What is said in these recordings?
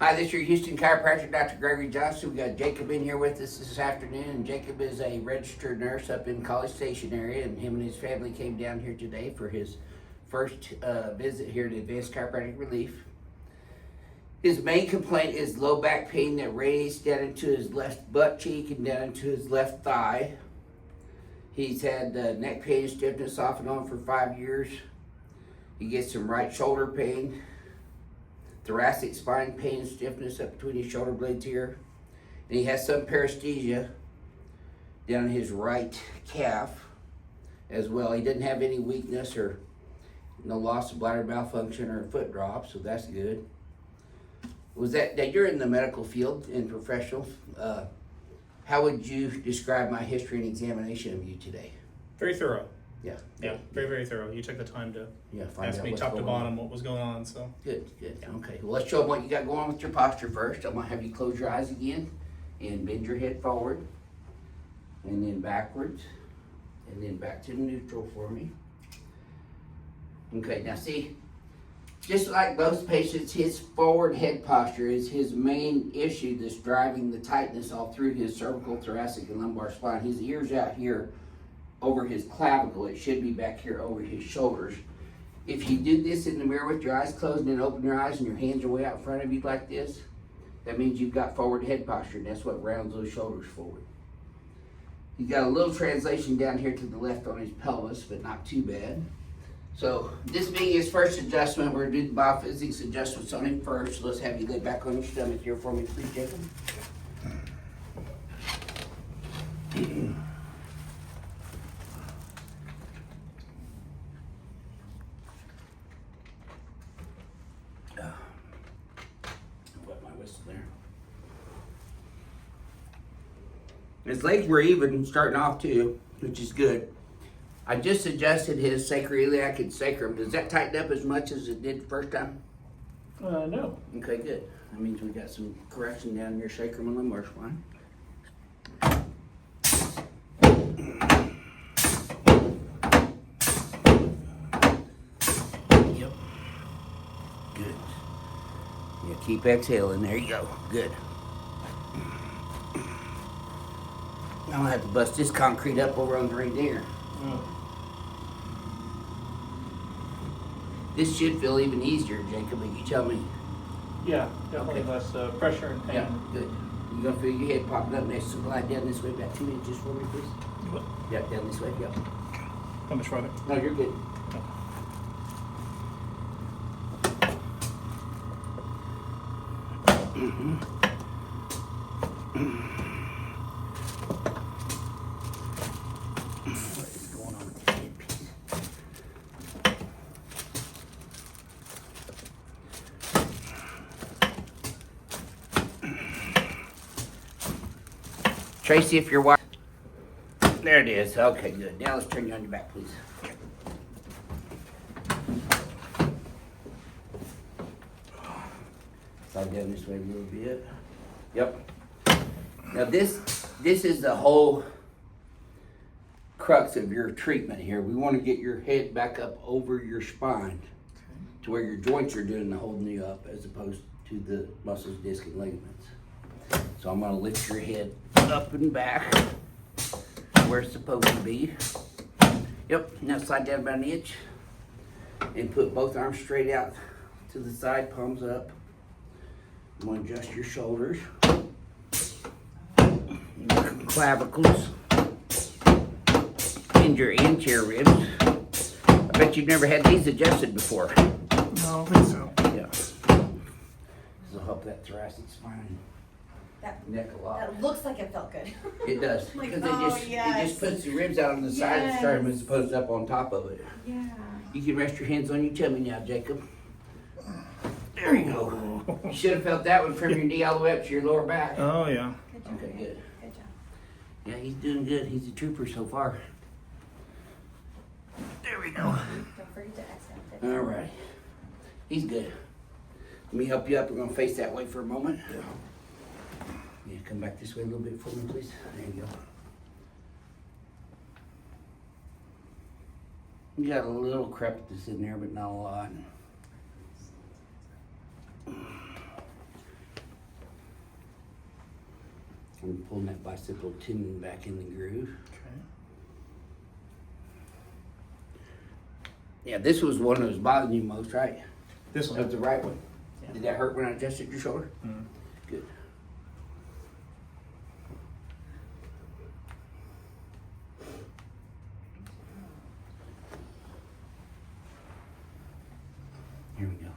Hi, this is your Houston chiropractor, Dr. Gregory Johnson. We got Jacob in here with us this afternoon, and Jacob is a registered nurse up in College Station area, and him and his family came down here today for his first visit here to Advanced Chiropractic Relief. His main complaint is low back pain that raised down into his left butt cheek and down into his left thigh. He's had neck pain and stiffness off and on for 5 years. He gets some right shoulder pain, thoracic spine pain and stiffness up between his shoulder blades here. And he has some paresthesia down in his right calf as well. He didn't have any weakness or no loss of bladder malfunction or foot drop, so that's good. Was that you're in the medical field and professional? How would you describe my history and examination of you today? Very thorough. Yeah. Yeah, very, very thorough. You took the time to Find ask out me what's top to going bottom on. what was going on. So Good. Okay. Well, let's show them what you got going on with your posture first. I'm gonna have you close your eyes again and bend your head forward, and then backwards, and then back to neutral for me. Okay. Now see, just like most patients, his forward head posture is his main issue that's driving the tightness all through his cervical, thoracic, and lumbar spine. His ear's out here over his clavicle. It should be back here over his shoulders. If you do this in the mirror with your eyes closed and then open your eyes and your hands are way out in front of you like this, that means you've got forward head posture, and that's what rounds those shoulders forward. He's got a little translation down here to the left on his pelvis, but not too bad. So this being his first adjustment, we're gonna do the BioPhysics adjustments on him first. So let's have you lay back on your stomach here for me, please, Jacob. Wet my whistle there. His legs were even starting off too, which is good. I just adjusted his sacroiliac and sacrum. Does that tighten up as much as it did the first time? no. Okay, good. That means we got some correction down in your sacrum and lumbar spine. Yep. Good. Yeah, keep exhaling. There you go. Good. I'm gonna have to bust this concrete up over on the right there. This should feel even easier, Jacob, but you tell me. Yeah, definitely Okay. less pressure and pain. Yeah, good. You're gonna feel your head popping up next, so glide down this way about 2 inches for me, please. What? Yep, down this way, yep. How much farther? No, you're good. What is going on with this headpiece? Tracy, if you're watching. There it is. Okay, good. Now let's turn you on your back, please. Slide down this way a little bit. Yep. Now this is the whole crux of your treatment here. We want to get your head back up over your spine to where your joints are doing the holding you up as opposed to the muscles, disc, and ligaments. So I'm going to lift your head up and back where it's supposed to be. Yep, now slide down about an inch and put both arms straight out to the side, palms up. I'm going to adjust your shoulders, your clavicles, and your anterior ribs. I bet you've never had these adjusted before. No, I don't think so. Yeah. This will help that thoracic spine and neck a lot. That looks like it felt good. It does, Like, because oh, it yes. just puts the ribs out on the side of the sternum as opposed to up on top of it. Yeah. You can rest your hands on your tummy now, Jacob. There you go. You should have felt that one from your knee all the way up to your lower back. Oh yeah. Good job. Okay, good. Good job. Yeah, he's doing good. He's a trooper so far. There we go. Don't forget to exhale. Good job. All right. He's good. Let me help you up. We're going to face that way for a moment. Yeah, come back this way a little bit for me, please. There you go. You got a little crepitus in there, but not a lot. I'm pulling that bicipital tendon back in the groove. Okay. Yeah, this was one that was bothering you most, right? This That one. was the right one. Yeah. Did that hurt when I adjusted your shoulder? Mhm. Good. Here we go.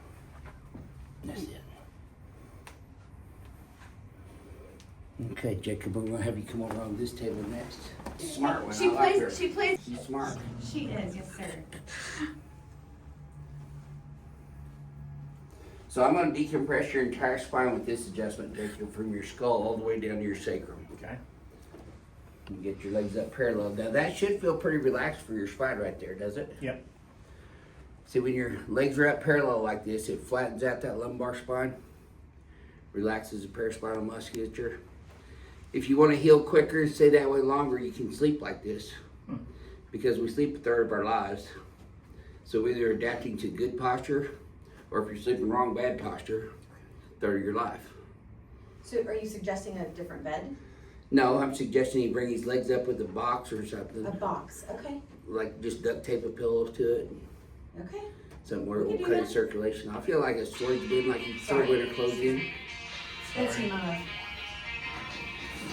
That's it. Okay, Jacob, we're gonna have you come over on this table next. Smart one. She I like her. plays, she plays. She's smart. She is, yes, sir. So I'm gonna decompress your entire spine with this adjustment, Jacob, from your skull all the way down to your sacrum. Okay. And get your legs up parallel. Now that should feel pretty relaxed for your spine right there, does it? Yep. See, when your legs are up parallel like this, it flattens out that lumbar spine, relaxes the paraspinal musculature. If you want to heal quicker and stay that way longer, you can sleep like this, because we sleep a third of our lives. So either adapting to good posture, or if you're sleeping wrong, bad posture, third of your life. So are you suggesting a different bed? No, I'm suggesting he bring his legs up with a box or something, A box, okay, like just duct tape a pillow to it, okay. something where it We will can cut do his that. circulation. I feel like a storage bin, like you throw winter clothes in. That's you, Mama.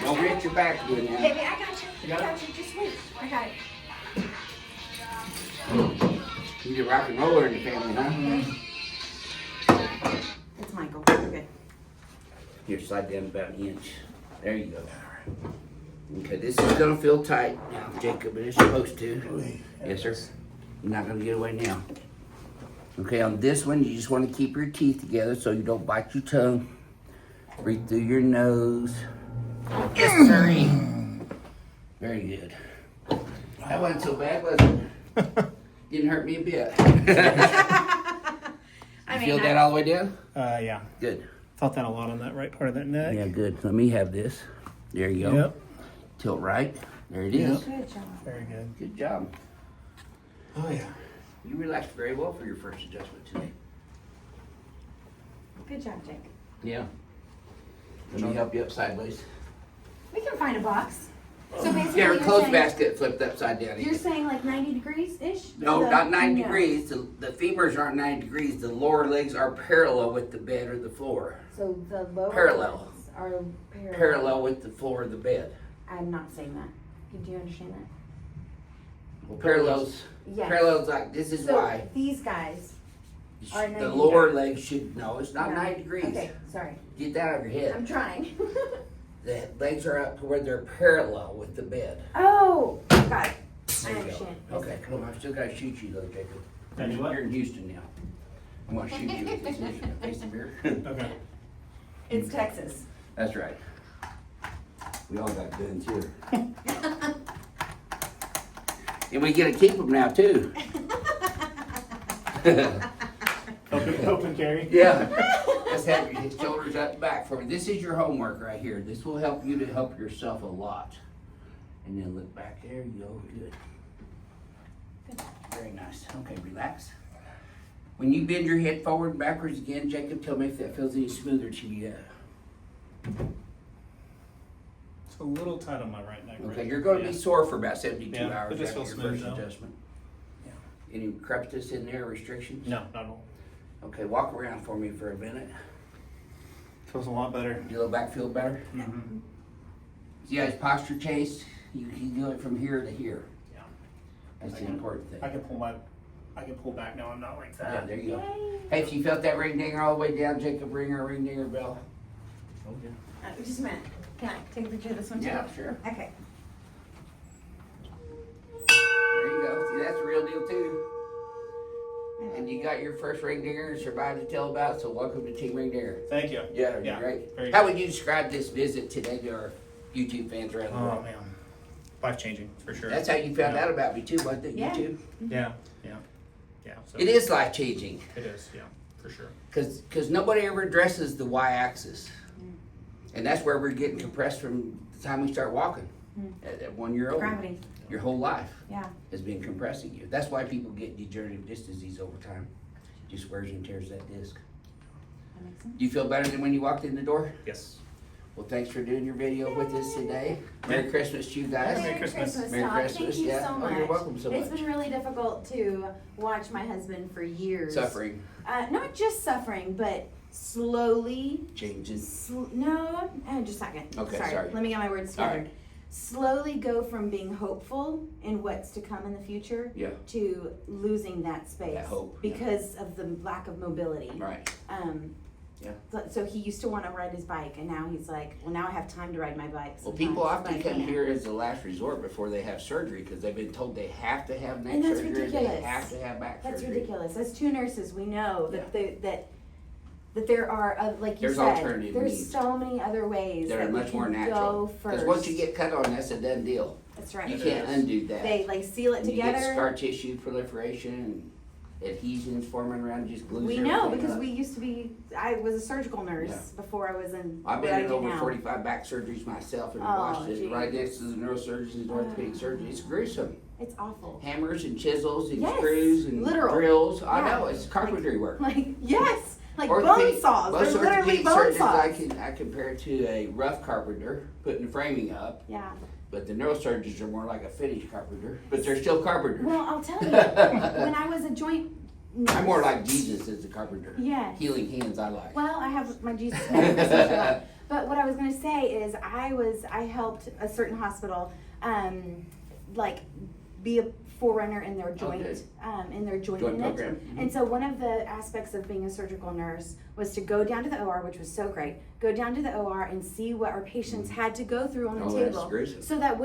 Don't hit your back again now. Baby, I got you. You got I got you. Just wait. I got it. You're the rock and roller in the family, huh? It's Michael. We're good. Here, slide down about an inch. There you go. Okay, this is gonna feel tight now, Jacob, but it's supposed to. Yes, sir. You're not gonna get away now. Okay, on this one, you just wanna keep your teeth together so you don't bite your tongue. Breathe through your nose. Yes, sir. Very good. That wasn't so bad, was it? Didn't hurt me a bit. You feel that all the way down? Yeah. Good. Felt that a lot on that right part of that neck. Yeah, good. Let me have this. There you go. Yep. Tilt right. There it is. Good job. Very good. Good job. Oh yeah. You relaxed very well for your first adjustment today. Good job, Jake. Yeah. Let me help you up sideways. We can find a box. So basically, Yeah, her you're clothes saying, basket flipped upside down. you're saying like 90 degrees-ish? No, The- not 90 no. degrees. The femurs aren't 90 degrees. The lower legs are parallel with the bed or the floor. So the lower Parallel. legs are parallel. Parallel with the floor of the bed. I'm not saying that. Do you understand that? Well, parallels. Yes. Parallels like this is So why. these guys are 90 The lower degrees. leg should, no, it's not No. 90 degrees. Okay, sorry. Get that out of your head. I'm trying. The legs are up to where they're parallel with the bed. Oh, got it. I There you go. understand. Okay, cool. I still gotta shoot you though, Jacob. Gotta do what? You're in Houston now. I'm gonna shoot you with this mission. Face the mirror. Okay. It's Texas. That's right. We all got guns here. And we get to keep them now too. Open carry. Yeah. Let's have your shoulders up and back for me. This is your homework right here. This will help you to help yourself a lot. And then look back. There you go. Good. Very nice. Okay, relax. When you bend your head forward and backwards again, Jacob, tell me if that feels any smoother to you. It's a little tight on my right neck. Okay, right you're going to there. be sore for about 72 Yeah, hours it just after feels your smooth first though. adjustment. Yeah. Any crepitus in there, restrictions? No, not at all. Okay, walk around for me for a minute. Feels a lot better. Your low back feel better? Mm-hmm. See how his posture changed? You can do it from here to here. Yeah. That's the important thing. I can pull back now. I'm not like Yeah, that. there you go. Hey, if you felt that ring dinger all the way down, Jacob, ring her ring dinger bell. Oh yeah. Just a minute. Can I take a picture of this one too? Yeah, sure. Okay. There you go. See, that's the real deal too. And you got your first ring dinger and survived to tell about it, so welcome to Team Ring Dinger. Thank you. Yeah, Yeah, great. very How good. would you describe this visit today to our YouTube fans around the Oh world? man, life changing for sure. That's how you found Yeah. out about me too, wasn't it? Yeah. YouTube? Yeah, yeah, yeah. So It is life changing. It is. Yeah, for sure. Because nobody ever addresses the y-axis. And that's where we're getting compressed from the time we start walking. At 1 year old. Gravity. Your whole life Yeah. has been compressing you. That's why people get degenerative disc disease over time. Just wears and tears that disc. That makes sense. Do you feel better than when you walked in the door? Yes. Well, thanks for doing your video with us today. Merry Christmas to you guys. Merry Christmas. Merry Doc. Christmas, Thank you yeah. so Oh, much. you're welcome so It's much. been really difficult to watch my husband for years. Suffering, Not just suffering, but slowly. changes. No, just a second. Okay, sorry. Let me get my words All together. right. Slowly go from being hopeful in what's to come in the future Yeah, to losing that space That hope, yeah. because of the lack of mobility. right. Yeah. So he used to want to ride his bike, and now he's like, well, now I have time to ride my bike. Well, sometimes, people but often I come can't. here as a last resort before they have surgery because they've been told they have to have neck And that's surgery. They ridiculous. have to have back That's surgery. ridiculous. As two nurses, we know that Yeah. that there are, like you There's said, alternative there's means. so many other ways That are we much more can natural. go Because first. once you get cut on, that's a done deal. That's right. You It can't is. undo that. They like seal it And you get together. scar tissue proliferation and adhesions forming around, just glues We know everything because up. we used to be. I was a surgical nurse Yeah. before I was in. I've what been I in do over now. 45 back surgeries myself and Oh, watched it geez. right next to the neurosurgeons and orthopedic surgery. It's gruesome. It's awful. Hammers and chisels and Yes, screws and literal. drills. I Yeah. know, it's carpentry work. Like yes, like Orthopedic- bone saws. Most They're literally orthopedic bone surgeons saws. I compare it to a rough carpenter putting the framing up, Yeah. but the neurosurgeons are more like a finished carpenter, but they're still carpenters. Well, I'll tell you, when I was a joint nurse. I'm more like Jesus as a carpenter. Yes. Healing hands I like. Well, I have my Jesus manifestation. But what I was gonna say is I helped a certain hospital, like be a forerunner in their joint, Okay. In their joint Joint unit. program. Mhm. And so one of the aspects of being a surgical nurse was to go down to the OR, which was so great, go down to the OR and see what our patients had to go through on the Oh, that's table. gruesome. So that You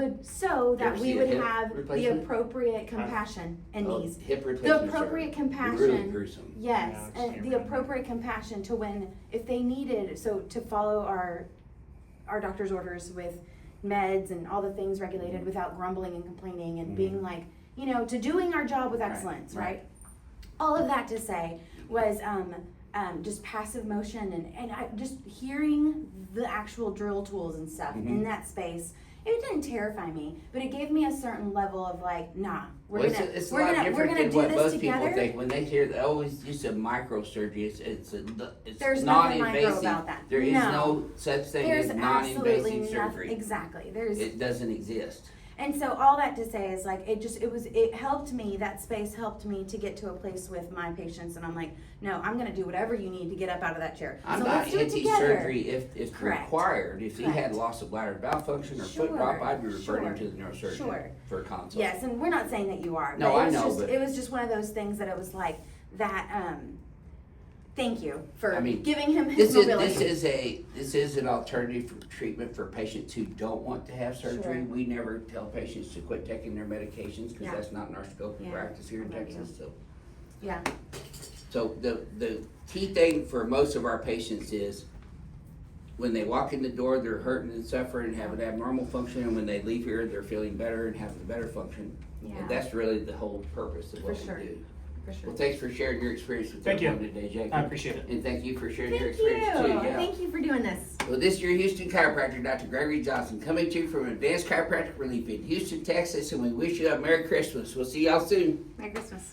ever we see a would hip have the replacement? appropriate compassion and Oh, knees. hip The replacements are appropriate compassion. really gruesome. Yes, Yeah, I just and can't the remember. appropriate compassion to when, if they needed, so to follow our doctor's orders with meds and all the things regulated Mhm. without grumbling and complaining and Mhm. being like, to doing our job with Right, excellence, right. right? All of that to say was just passive motion and I just hearing the actual drill tools and stuff in Mhm. that space. It didn't terrify me, but it gave me a certain level of like, nah, Well, it's a lot different than do what this most together. people think when they hear that. Oh, it's just a microsurgery. It's There's nothing non-invasive. micro about that. There is No. no such thing There's as absolutely non-invasive nothing. surgery. Exactly. It doesn't exist. And so all that to say is like it helped me, that space helped me to get to a place with my patients and I'm like, no, I'm gonna do whatever you need to get up out of that chair. I'm So not let's do it together. anti-surgery if Correct. required. If he had Correct. loss of bladder valve function or foot Sure, drop, I'd be referring him sure, to the neurosurgeon sure. for a consult. Yes, and we're not saying that you are. No, but I know, but- it was just one of those things that it was like that thank you for I mean, giving him his mobility. This is an alternative for treatment for patients who don't want to have surgery. Sure. We never tell patients to quit taking their medications because Yeah. that's not in our scope of Yeah. practice here in Thank Texas. So, Yeah. so the key thing for most of our patients is when they walk in the door, they're hurting and suffering and have an abnormal function, and when they leave here, they're feeling better and having a better function. Yeah. And that's really the whole purpose of what For sure. we do. For sure. Well, thanks for sharing your experience with Thank you. everyone today, Jacob. I appreciate it. And thank you for sharing your Thank you. experience too. Yeah. Thank you for doing this. Well, this is your Houston chiropractor, Dr. Gregory Johnson, coming to you from Advanced Chiropractic Relief in Houston, Texas, and we wish you a Merry Christmas. We'll see y'all soon. Merry Christmas.